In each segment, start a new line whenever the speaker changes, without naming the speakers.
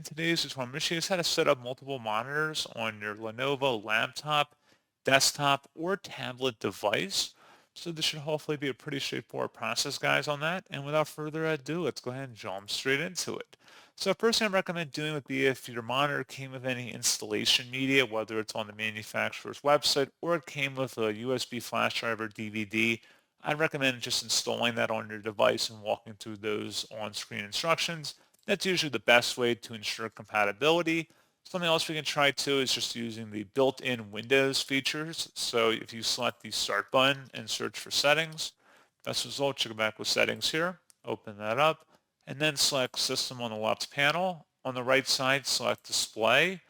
in today's tutorial, I'm going to show you how to set up multiple monitors on your Lenovo laptop, desktop, or tablet device. So this should hopefully be a pretty straightforward process, guys, on that. And without further ado, let's go ahead and jump straight into it. So first thing I recommend doing would be if your monitor came with any installation media, whether it's on the manufacturer's website or it came with a USB flash drive or DVD, I'd recommend just installing that on your device and walking through those on-screen instructions. That's usually the best way to ensure compatibility. Something else we can try too is just using the built-in Windows features. So if you select the Start button and search for Settings, best result, you go back with Settings here, open that up, and then select System on the left panel. On the right side, select Display,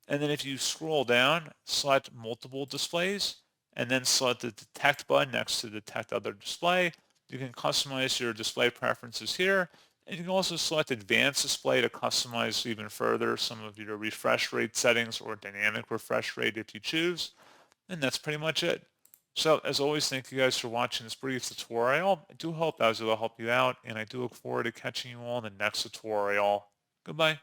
and then if you scroll down, select Multiple Displays, and then select the Detect button next to Detect Other Display. You can customize your display preferences here, and you can also select Advanced Display to customize even further some of your refresh rate settings or dynamic refresh rate if you choose. And that's pretty much it. So as always, thank you guys for watching this brief tutorial. I do hope that was able to help you out, and I do look forward to catching you all in the next tutorial. Goodbye.